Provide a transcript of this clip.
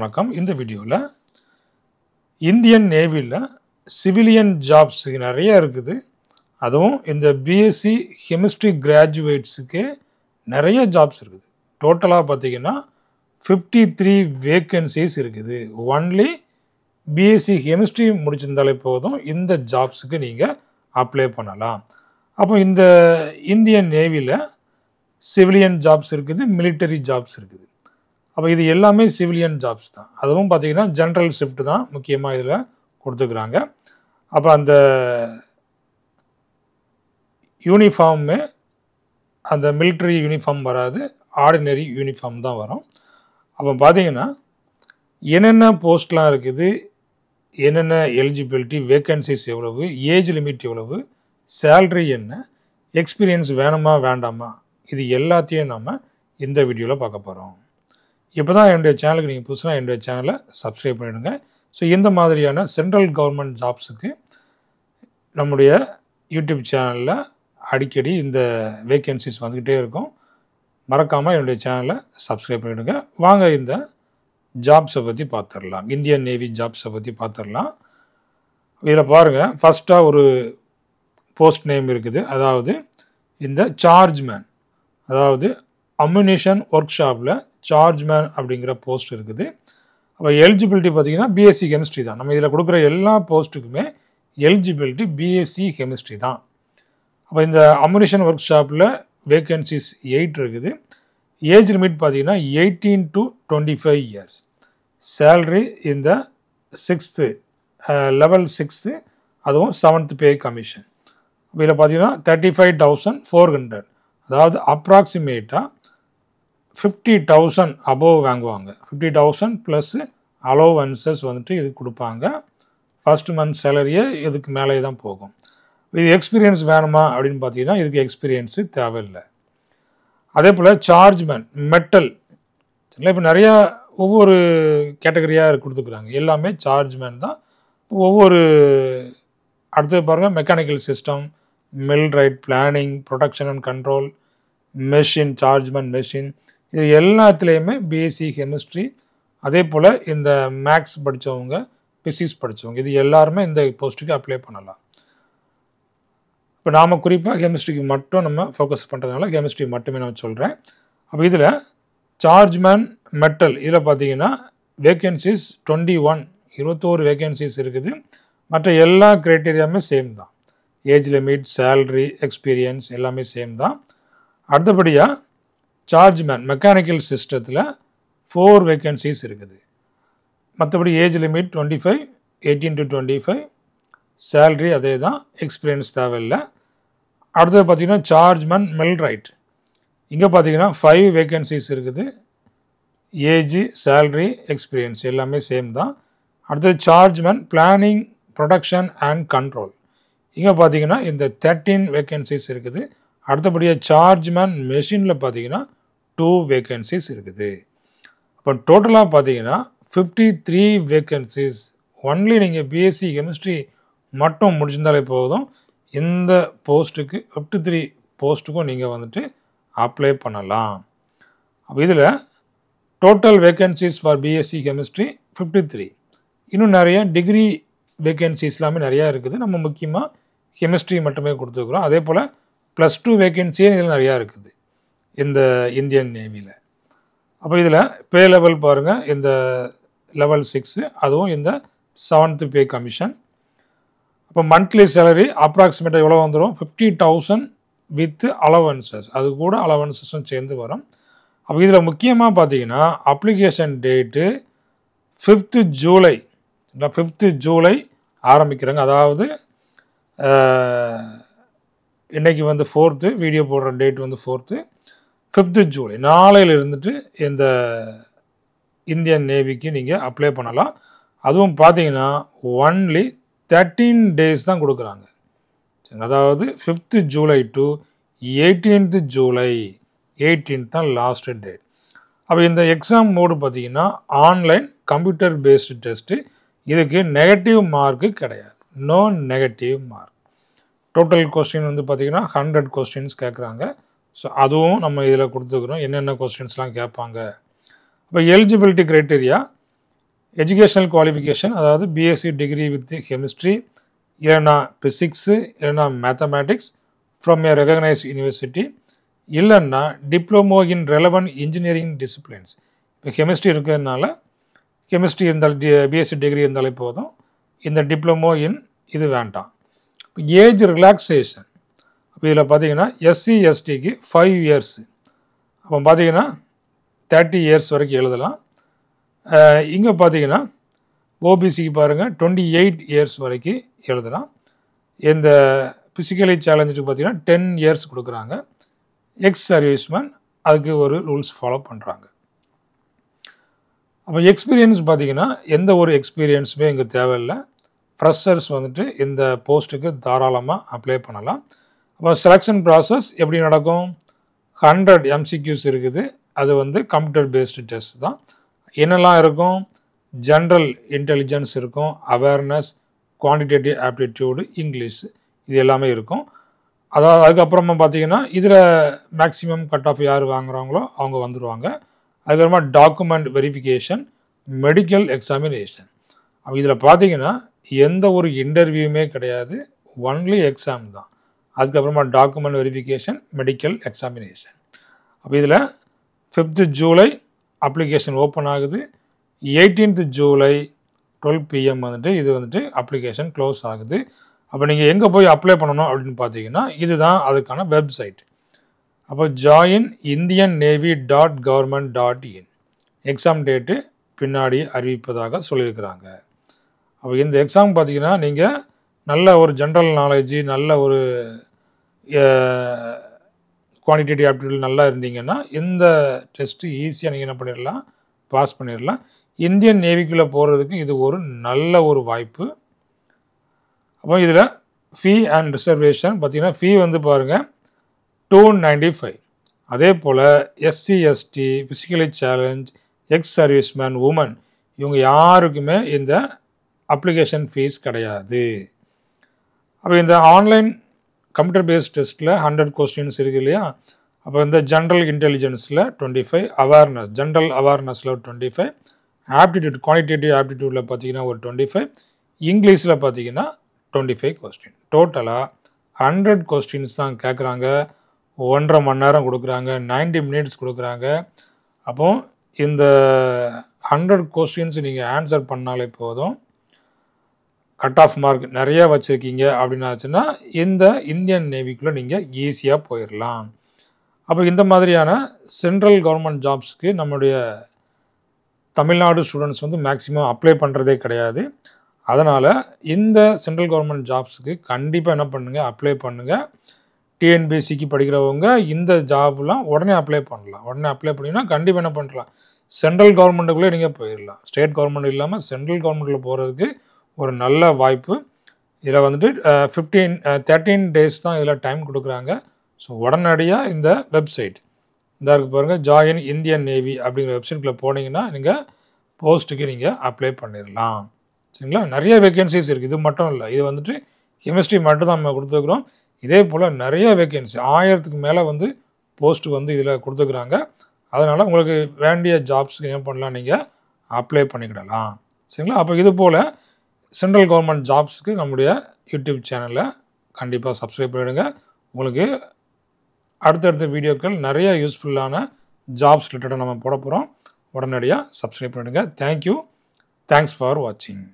வணக்கம். இந்த வீடியோவில் இந்தியன் நேவியில் சிவிலியன் ஜாப்ஸ் நிறைய இருக்குது. அதுவும் இந்த பிஎஸ்சி கெமிஸ்ட்ரி கிராஜுவேட்ஸுக்கு நிறைய ஜாப்ஸ் இருக்குது. டோட்டலாக பார்த்தீங்கன்னா 53 வேக்கன்சிஸ் இருக்குது. ஒன்லி பிஎஸ்சி கெமிஸ்ட்ரி முடிச்சிருந்தாலே போதும் இந்த ஜாப்ஸுக்கு நீங்கள் அப்ளை பண்ணலாம். அப்போ இந்த இந்தியன் நேவியில் சிவிலியன் ஜாப்ஸ் இருக்குது, மிலிட்டரி ஜாப்ஸ் இருக்குது. அப்போ இது எல்லாமே சிவிலியன் ஜாப்ஸ் தான். அதுவும் பார்த்தீங்கன்னா ஜென்ரல் ஷிஃப்ட் தான் முக்கியமாக இதில் கொடுத்துக்கிறாங்க. அப்போ அந்த யூனிஃபார்மே அந்த மிலிட்ரி யூனிஃபார்ம் வராது, ஆர்டினரி யூனிஃபார்ம் தான் வரும். அப்போ பார்த்தீங்கன்னா என்னென்ன போஸ்ட்லாம் இருக்குது, என்னென்ன எலிஜிபிலிட்டி, வேக்கன்சிஸ் எவ்வளவு, ஏஜ் லிமிட் எவ்வளவு, சேல்ரி என்ன, எக்ஸ்பீரியன்ஸ் வேணுமா வேண்டாமா, இது எல்லாத்தையும் நம்ம இந்த வீடியோவில் பார்க்க போகிறோம். இப்போ தான் என்னுடைய சேனலுக்கு நீங்கள் புதுசாக என்னுடைய சேனலை சப்ஸ்கிரைப் பண்ணிவிடுங்க. ஸோ இந்த மாதிரியான சென்ட்ரல் கவர்மெண்ட் ஜாப்ஸுக்கு நம்முடைய யூடியூப் சேனலில் அடிக்கடி இந்த வேக்கன்சிஸ் வந்துக்கிட்டே இருக்கும். மறக்காமல் என்னுடைய சேனலை சப்ஸ்கிரைப் பண்ணிவிடுங்க. வாங்க இந்த ஜாப்ஸை பற்றி பார்த்துடலாம். இந்தியன் நேவி ஜாப்ஸை பற்றி பார்த்துடலாம். இதில் பாருங்கள், ஃபஸ்ட்டாக ஒரு போஸ்ட் நேம் இருக்குது. அதாவது இந்த சார்ஜ்மேன், அதாவது அம்யூனிஷன் ஒர்க் ஷாப்பில் சார்ஜ்மேன் அப்படிங்கிற போஸ்ட் இருக்குது. அப்போ எலிஜிபிலிட்டி பார்த்தீங்கன்னா பிஎஸ்சி கெமிஸ்ட்ரி தான். நம்ம இதில் கொடுக்குற எல்லா போஸ்ட்டுக்குமே எலிஜிபிலிட்டி பிஎஸ்சி கெமிஸ்ட்ரி தான். அப்போ இந்த அம்யூனிஷன் ஒர்க் ஷாப்பில் வேக்கன்சிஸ் 8 இருக்குது. ஏஜ் லிமிட் பார்த்தீங்கன்னா 18 to 25 years. சேல்ரி இந்த 6th லெவல் 6th, அதுவும் 7th பே கமிஷன். இதில் பார்த்தீங்கன்னா 35,400, அதாவது அப்ராக்சிமேட்டாக 50,000 அபோவ் வாங்குவாங்க. 50,000 ப்ளஸ் அலோவன்சஸ் வந்துட்டு இது கொடுப்பாங்க. ஃபர்ஸ்ட் மந்த் சேலரியே இதுக்கு மேலே தான் போகும். இது எக்ஸ்பீரியன்ஸ் வேணுமா அப்படின்னு பார்த்தீங்கன்னா இதுக்கு எக்ஸ்பீரியன்ஸு தேவையில்லை. அதே போல் சார்ஜ்மேன் மெட்டல், இப்போ நிறையா ஒவ்வொரு கேட்டகரியாக கொடுத்துக்கிறாங்க. எல்லாமே சார்ஜ்மேன் தான். ஒவ்வொரு அடுத்தது பாருங்கள், mechanical system, millwright, planning, production and control, machine, chargeman machine, இது எல்லாத்துலேயுமே பிஎஸ்சி கெமிஸ்ட்ரி, அதே போல் இந்த மேக்ஸ் படித்தவங்க, பிசிக்ஸ் படித்தவங்க, இது எல்லாருமே இந்த போஸ்ட்டுக்கு அப்ளை பண்ணலாம். இப்போ நாம் குறிப்பாக கெமிஸ்ட்ரிக்கு மட்டும் நம்ம ஃபோக்கஸ் பண்ணுறதுனால கெமிஸ்ட்ரி மட்டுமே நான் சொல்கிறேன். அப்போ இதில் சார்ஜ்மேன் மெட்டல் இதில் பார்த்தீங்கன்னா வேக்கன்சிஸ் 21 வேக்கன்சிஸ் இருக்குது. மற்ற எல்லா க்ரைட்டீரியாவுமே சேம் தான். ஏஜ் லிமிட், சேல்ரி, எக்ஸ்பீரியன்ஸ் எல்லாமே சேம் தான். அடுத்தபடியாக சார்ஜ்மேன் மெக்கானிக்கல் சிஸ்டத்தில் 4 வேக்கன்சிஸ் இருக்குது. மற்றபடி ஏஜ் லிமிட் 25, 18 to 25, சேல்ரி அதே தான், எக்ஸ்பீரியன்ஸ் தேவையில்லை. அடுத்தது பார்த்திங்கன்னா சார்ஜ்மேன் மில்ரைட், இங்கே பார்த்தீங்கன்னா 5 வேக்கன்சிஸ் இருக்குது. ஏஜ், சேல்ரி, எக்ஸ்பீரியன்ஸ் எல்லாமே சேம் தான். அடுத்தது chargeman planning, production and control, இங்கே பார்த்தீங்கன்னா இந்த 13 வேக்கன்சிஸ் இருக்குது. அடுத்தபடியாக சார்ஜ்மேன் மெஷினில் பார்த்தீங்கன்னா 2 வேக்கன்சிஸ் இருக்குது. அப்போ டோட்டலாக பார்த்தீங்கன்னா 53 வேக்கன்சிஸ். ஒன்லி நீங்கள் பிஎஸ்சி கெமிஸ்ட்ரி மட்டும் முடிச்சிருந்தாலே போதும் இந்த போஸ்ட்டுக்கு 53 போஸ்ட்டுக்கும் நீங்கள் வந்துட்டு அப்ளை பண்ணலாம். அப்போ இதில் total vacancies for BSc chemistry 53. இன்னும் நிறைய டிகிரி வேக்கன்சிஸ் எல்லாமே நிறையா இருக்குது. நம்ம முக்கியமாக கெமிஸ்ட்ரி மட்டுமே கொடுத்துருக்குறோம். அதே போல் +2 வேக்கன்சியே இதில் நிறையா இருக்குது இந்த இந்தியன் நேவியில். அப்போ இதில் பே லெவல் பாருங்கள், இந்த லெவல் 6, அதுவும் இந்த 7th பே கமிஷன். அப்போ மந்த்லி சேலரி அப்ராக்சிமேட்டாக எவ்வளோ வந்துடும், 50,000 வித் அலவன்சஸ், அது கூட அலவன்சஸும் சேர்ந்து வரும். அப்போ இதில் முக்கியமாக பார்த்தீங்கன்னா application date 5th July, 5th July ஆரம்பிக்கிறாங்க. அதாவது இன்றைக்கி வந்து 4th, வீடியோ போடுற டேட் வந்து 4th, 5th ஜூலை நாளையில் இருந்துட்டு இந்த இந்தியன் நேவிக்கு நீங்கள் அப்ளை பண்ணலாம். அதுவும் பார்த்தீங்கன்னா ஒன்லி 13 days தான் கொடுக்குறாங்க. அதாவது 5th July to 18th July, 18th தான் லாஸ்ட் டேட். அப்போ இந்த எக்ஸாம் மோடு பார்த்தீங்கன்னா ஆன்லைன் கம்ப்யூட்டர் பேஸ்டு டெஸ்ட்டு. இதுக்கு நெகட்டிவ் மார்க்கு கிடையாது, no negative mark. Total question வந்து பார்த்திங்கன்னா 100 கொஸ்டின்ஸ் கேட்குறாங்க. ஸோ அதுவும் நம்ம இதில் கொடுத்துக்கிறோம், என்னென்ன கொஸ்டின்ஸ்லாம் கேட்பாங்க. இப்போ எலிஜிபிலிட்டி க்ரைட்டீரியா எஜுகேஷனல் குவாலிஃபிகேஷன் அதாவது பிஎஸ்சி டிகிரி வித் கெமிஸ்ட்ரி இல்லைன்னா பிசிக்ஸு இல்லைன்னா mathematics from a recognised university இல்லைன்னா diploma in relevant engineering disciplines. இப்போ கெமிஸ்ட்ரி இருக்கிறதுனால கெமிஸ்ட்ரி இருந்தால் பிஎஸ்சி டிகிரி இருந்தாலே போதும். இந்த டிப்ளமோ இன் இது வேண்டாம். இப்போ ஏஜ் ரிலாக்ஸேஷன் இப்போ இதில் பார்த்தீங்கன்னா எஸ்சி எஸ்டிக்கு 5 years. அப்போ பார்த்தீங்கன்னா 30 years வரைக்கும் எழுதலாம். இங்கே பார்த்தீங்கன்னா ஓபிசிக்கு பாருங்கள் 28 years வரைக்கும் எழுதலாம். இந்த ஃபிசிக்கலி சேலஞ்சுக்கு பார்த்தீங்கன்னா 10 years கொடுக்குறாங்க. எக்ஸ் சர்வீஸ்மேன் அதுக்கு ஒரு ரூல்ஸ் ஃபாலோ பண்ணுறாங்க. அப்போ எக்ஸ்பீரியன்ஸ் பார்த்தீங்கன்னா எந்த ஒரு எக்ஸ்பீரியன்ஸுமே இங்கே தேவையில்லை. ஃப்ரெஷர்ஸ் வந்துட்டு இந்த போஸ்ட்டுக்கு தாராளமாக அப்ளை பண்ணலாம். அப்போ செலெக்ஷன் ப்ராசஸ் எப்படி நடக்கும்? 100 MCQs இருக்குது. அது வந்து கம்ப்யூட்டர் பேஸ்டு டெஸ்ட் தான். என்னெல்லாம் இருக்கும்? ஜென்ரல் இன்டெலிஜென்ஸ் இருக்கும், அவேர்னஸ், குவான்டிடேட்டிவ் ஆப்டிடியூடு, இங்கிலீஷ், இது எல்லாமே இருக்கும். அதாவது அதுக்கப்புறமா பார்த்தீங்கன்னா இதில் மேக்ஸிமம் கட் ஆஃப் யார் வாங்குகிறாங்களோ அவங்க வந்துடுவாங்க. அதுக்கப்புறமா டாக்குமெண்ட் வெரிஃபிகேஷன், மெடிக்கல் எக்ஸாமினேஷன். அப்போ இதில் பார்த்தீங்கன்னா எந்த ஒரு இன்டர்வியூமே கிடையாது, ஒன்லி எக்ஸாம் தான். அதுக்கப்புறமா டாக்குமெண்ட் வெரிஃபிகேஷன், மெடிக்கல் எக்ஸாமினேஷன். அப்போ இதில் 5th July அப்ளிகேஷன் ஓப்பன் ஆகுது. 18th July 12 PM வந்துட்டு இது வந்துட்டு அப்ளிகேஷன் க்ளோஸ் ஆகுது. அப்போ நீங்கள் எங்கே போய் அப்ளை பண்ணணும் அப்படின்னு பார்த்தீங்கன்னா இதுதான் அதுக்கான வெப்சைட். அப்போ joinindiannavy.government.in எக்ஸாம் டேட்டு பின்னாடி அறிவிப்பதாக சொல்லியிருக்கிறாங்க. அப்போ இந்த எக்ஸாம் பார்த்தீங்கன்னா நீங்கள் நல்ல ஒரு ஜென்ரல் நாலேஜு, நல்ல ஒரு குவான்டிடேட்டிவ் ஆப்டிடியூட் நல்லா இருந்தீங்கன்னா இந்த டெஸ்ட்டு ஈஸியாக நீங்கள் என்ன பண்ணிடலாம், பாஸ் பண்ணிடலாம். இந்தியன் நேவிக்குள்ளே போகிறதுக்கு இது ஒரு நல்ல ஒரு வாய்ப்பு. அப்போ இதில் ஃபீ அண்ட் ரிசர்வேஷன் பார்த்தீங்கன்னா ஃபீ வந்து பாருங்கள் 295. அதே போல் SC ST, physically challenge, ex serviceman, woman இவங்க யாருக்குமே இந்த அப்ளிகேஷன் ஃபீஸ் கிடையாது. அப்போ இந்த ஆன்லைன் கம்ப்யூட்டர் பேஸ்ட் டெஸ்ட்டில் 100 questions இருக்குது இல்லையா? அப்போ இந்த ஜென்ரல் இன்டெலிஜென்ஸில் 25, அவேர்னஸ் ஜென்ரல் அவேர்னஸில் ஒரு 25, ஆப்டிடியூட் குவான்டிடேட்டிவ் ஆப்டிடியூடில் பார்த்தீங்கன்னா ஒரு 25, இங்கிலீஷில் பார்த்தீங்கன்னா 25 questions. டோட்டலாக 100 questions தான் கேட்குறாங்க. 1.5 மணி நேரம் கொடுக்குறாங்க, 90 minutes கொடுக்குறாங்க. அப்போ இந்த 100 questions நீங்கள் ஆன்சர் பண்ணாலே போதும். கட் ஆஃப் மார்க் நிறையா வச்சுருக்கீங்க அப்படின்னாச்சுன்னா இந்த இந்தியன் நேவிக்குள்ளே நீங்கள் ஈஸியாக போயிடலாம். அப்போ இந்த மாதிரியான சென்ட்ரல் கவர்மெண்ட் ஜாப்ஸ்க்கு நம்முடைய தமிழ்நாடு ஸ்டூடெண்ட்ஸ் வந்து மேக்ஸிமம் அப்ளை பண்ணுறதே கிடையாது. அதனால் இந்த சென்ட்ரல் கவர்மெண்ட் ஜாப்ஸுக்கு கண்டிப்பாக என்ன பண்ணுங்கள், அப்ளை பண்ணுங்கள். டிஎன்பிஎஸ்சிக்கு படிக்கிறவங்க இந்த ஜாப்லாம் உடனே அப்ளை பண்ணலாம். உடனே அப்ளை பண்ணிங்கன்னா கண்டிப்பாக என்ன பண்ணலாம், சென்ட்ரல் கவர்மெண்ட்டுக்குள்ளே நீங்கள் போயிடலாம். ஸ்டேட் கவர்மெண்ட் இல்லாமல் சென்ட்ரல் கவர்மெண்ட்டில் போகிறதுக்கு ஒரு நல்ல வாய்ப்பு. இதில் வந்துட்டு 13 days தான் இதில் டைம் கொடுக்குறாங்க. ஸோ உடனடியாக இந்த வெப்சைட் இந்த இருக்கு பாருங்கள், ஜாயின் இந்தியன் நேவி அப்படிங்கிற வெப்சைட்டில் போனீங்கன்னா நீங்கள் போஸ்ட்டுக்கு நீங்கள் அப்ளை பண்ணிடலாம். சரிங்களா? நிறைய வேகன்சிஸ் இருக்குது. இது மட்டும் இல்லை, இது வந்துட்டு கெமிஸ்ட்ரி மட்டும் தான் நம்ம கொடுத்துருக்குறோம். இதே போல் நிறைய வேகன்சி 1000க்கு மேலே வந்து போஸ்ட்டு வந்து இதில் கொடுத்துருக்குறாங்க. அதனால் உங்களுக்கு வேண்டிய ஜாப்ஸுக்கு என்ன பண்ணலாம், நீங்கள் அப்ளை பண்ணிக்கிடலாம். சரிங்களா? அப்போ இது போல் சென்ட்ரல் கவர்மெண்ட் ஜாப்ஸுக்கு நம்முடைய யூடியூப் சேனலை கண்டிப்பாக சப்ஸ்கிரைப் பண்ணிவிடுங்க. உங்களுக்கு அடுத்தடுத்த வீடியோக்கள் நிறைய யூஸ்ஃபுல்லான ஜாப்ஸ் ரிலேட்டடாக நம்ம போட போகிறோம். உடனடியாக சப்ஸ்கிரைப் பண்ணிவிடுங்க. தேங்க்யூ. தேங்க்ஸ் ஃபார் வாட்சிங்.